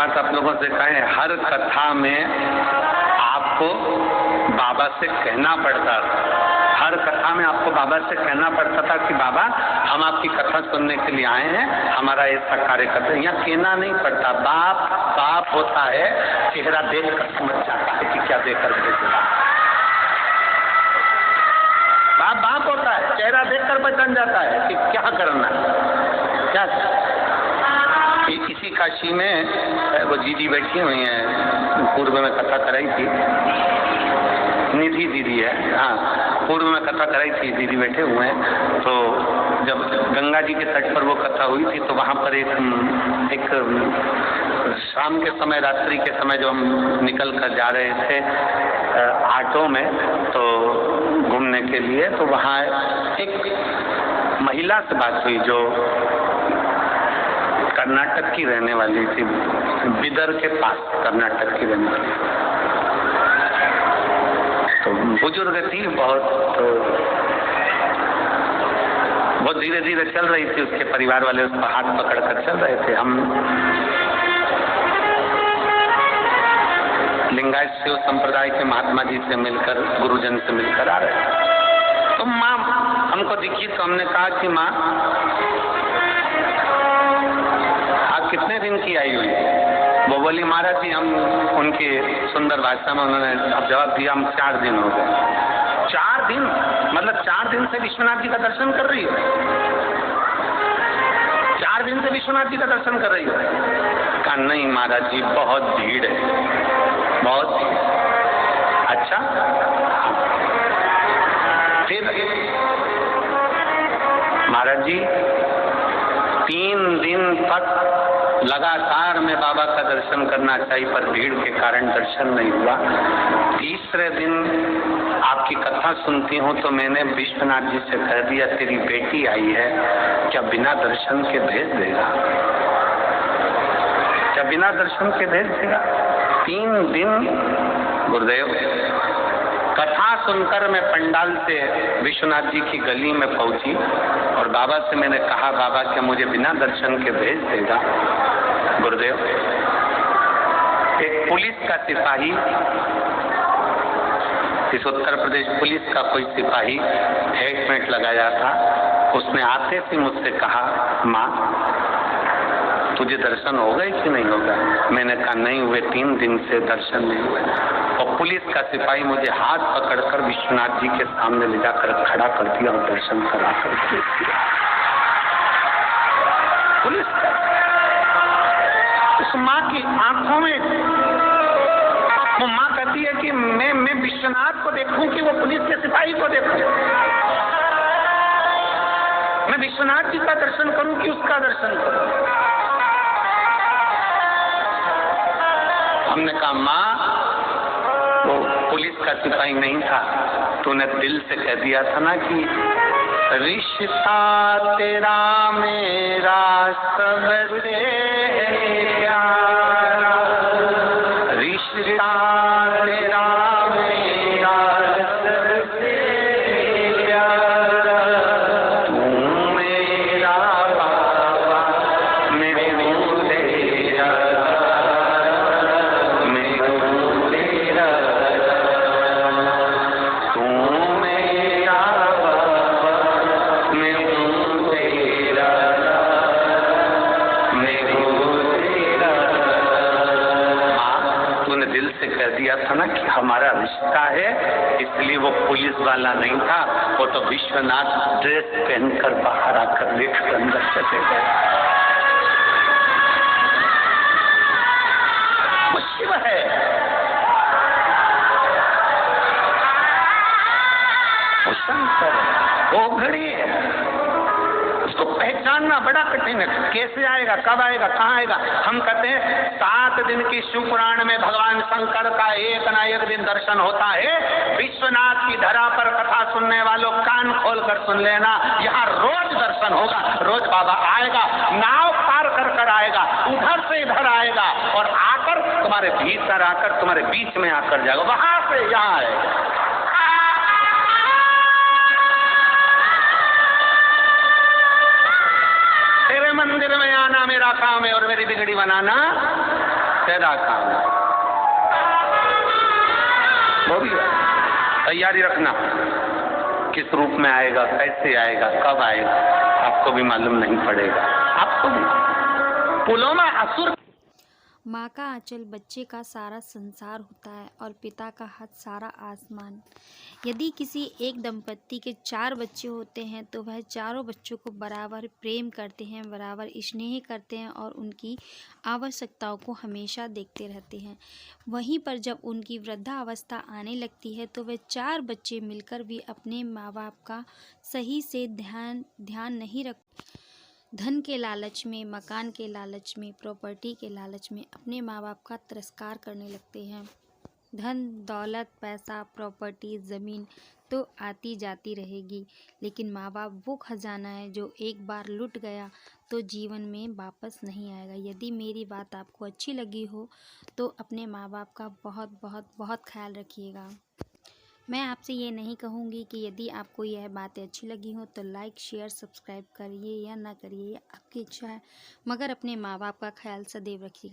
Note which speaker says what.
Speaker 1: बात आप लोगों से कहें, हर कथा में आपको बाबा से कहना पड़ता था, हर कथा में आपको बाबा से कहना पड़ता था कि बाबा हम आपकी कथा सुनने के लिए आए हैं, हमारा ऐसा कार्य करते हैं। यहाँ कहना नहीं पड़ता, बाप बाप होता है, चेहरा देख कर समझ जाता है कि क्या देकर भेजेगा। बाप बाप होता है, चेहरा देखकर पहचान जाता है कि क्या करना क्या। इसी काशी में वो दीदी बैठी हुई हैं, पूर्व में कथा कराई थी, निधि दीदी है, हाँ, पूर्व में कथा कराई थी, दीदी बैठे हुए हैं। तो जब गंगा जी के तट पर वो कथा हुई थी तो वहाँ पर एक शाम के समय, रात्रि के समय जब हम निकल कर जा रहे थे ऑटो में तो घूमने के लिए, तो वहाँ एक महिला से बात हुई जो कर्नाटक की रहने वाली थी, बिदर के पास कर्नाटक की रहने वाली, तो बुजुर्ग थी बहुत, तो बहुत धीरे धीरे चल रही थी, उसके परिवार वाले उसका हाथ पकड़ कर चल रहे थे। हम लिंगायत शिव संप्रदाय के महात्मा जी से मिलकर, गुरुजन से मिलकर आ रहे थे। तो माँ हमको दिखी तो हमने कहा कि माँ आप कितने दिन की आई हुई? वो बोली महाराज जी हम, उनकी सुंदर भाषा में उन्होंने अब जवाब दिया, हम 4 दिन हो गए। 4 दिन मतलब 4 दिन से विश्वनाथ जी का दर्शन कर रही है? 4 दिन से विश्वनाथ जी का दर्शन कर रही है? कहा नहीं महाराज जी बहुत भीड़ है, बहुत भीड़। अच्छा, फिर महाराज जी 3 दिन तक लगातार मैं बाबा का दर्शन करना चाहिए पर भीड़ के कारण दर्शन नहीं हुआ। तीसरे दिन आपकी कथा सुनती हूँ तो मैंने विश्वनाथ जी से कह दिया तेरी बेटी आई है, क्या बिना दर्शन के भेज देगा? क्या बिना दर्शन के भेज देगा? 3 दिन गुरुदेव कथा सुनकर मैं पंडाल से विश्वनाथ जी की गली में पहुंची और बाबा से मैंने कहा बाबा क्या मुझे बिना दर्शन के भेज देगा? गुरुदेव, एक पुलिस का सिपाही, इस उत्तर प्रदेश पुलिस का कोई सिपाही हेलमेट लगाया था, उसने आते से मुझसे कहा माँ तुझे दर्शन हो गए कि नहीं होगा? मैंने कहा नहीं हुए, 3 दिन से दर्शन नहीं हुए। और पुलिस का सिपाही मुझे हाथ पकड़कर विश्वनाथ जी के सामने ले जाकर खड़ा कर दिया और दर्शन करा कर दिया। पुलिस का, उस माँ की आंखों में, वो माँ कहती है कि मैं विश्वनाथ को देखूं कि वो पुलिस के सिपाही को देखूं? मैं विश्वनाथ जी का दर्शन करूं कि उसका दर्शन करूं? हमने कहा माँ वो पुलिस का सिपाही नहीं था, तूने दिल से कह दिया था ना कि रिश्ता तेरा मेरा सबसे प्यारा, रिश्ता तेरा मेरा सबसे प्यारा, तू मेरा बाबा मैं हूँ तेरा, मैं हूँ तेरा, तू मेरा बाबा मैं हूँ तेरा, मैं हूँ तेरा। हाँ, तूने दिल से कह दिया था ना कि हमारा रिश्ता है, इसलिए वो पुलिस वाला नहीं था, वो तो विश्वनाथ ड्रेस पहनकर बाहर आकर लेकर अंदर चले गए। वो शिव है, वो शंकर, वो घड़ी है, उसको पहचानना बड़ा कठिन है। कैसे आएगा, कब आएगा, कहाँ आएगा? हम कहते हैं 7 दिन की शिव पुराण में भगवान शंकर का एक ना एक दिन दर्शन होता है। विश्वनाथ की धरा पर कथा सुनने वालों कान खोल कर सुन लेना, यहाँ रोज दर्शन होगा, रोज बाबा आएगा, नाव पार कर कर आएगा, उधर से इधर आएगा और आकर तुम्हारे भीतर आकर तुम्हारे बीच में आकर जाएगा, वहां से यहाँ आएगा। मंदिर में आना मेरा काम है और मेरी बिगड़ी बनाना पैदा कहाँ, वो भी तैयारी रखना, किस रूप में आएगा, कैसे आएगा, कब आएगा, आपको भी मालूम नहीं पड़ेगा। आपको भी पुलों में असुर।
Speaker 2: माँ का आंचल बच्चे का सारा संसार होता है और पिता का हाथ सारा आसमान। यदि किसी एक दंपत्ति के 4 बच्चे होते हैं तो वह चारों बच्चों को बराबर प्रेम करते हैं, बराबर स्नेह करते हैं और उनकी आवश्यकताओं को हमेशा देखते रहते हैं। वहीं पर जब उनकी वृद्धावस्था आने लगती है तो वे 4 बच्चे मिलकर भी अपने माँ बाप का सही से ध्यान नहीं रख, धन के लालच में, मकान के लालच में, प्रॉपर्टी के लालच में अपने माँ बाप का तिरस्कार करने लगते हैं। धन, दौलत, पैसा, प्रॉपर्टी, ज़मीन तो आती जाती रहेगी, लेकिन माँ बाप वो खजाना है जो एक बार लुट गया तो जीवन में वापस नहीं आएगा। यदि मेरी बात आपको अच्छी लगी हो तो अपने माँ बाप का बहुत बहुत बहुत ख्याल रखिएगा। मैं आपसे ये नहीं कहूँगी कि यदि आपको यह बातें अच्छी लगी हो तो लाइक, शेयर, सब्सक्राइब करिए या ना करिए, ये आपकी इच्छा है, मगर अपने माँ बाप का ख्याल सदैव रखिएगा।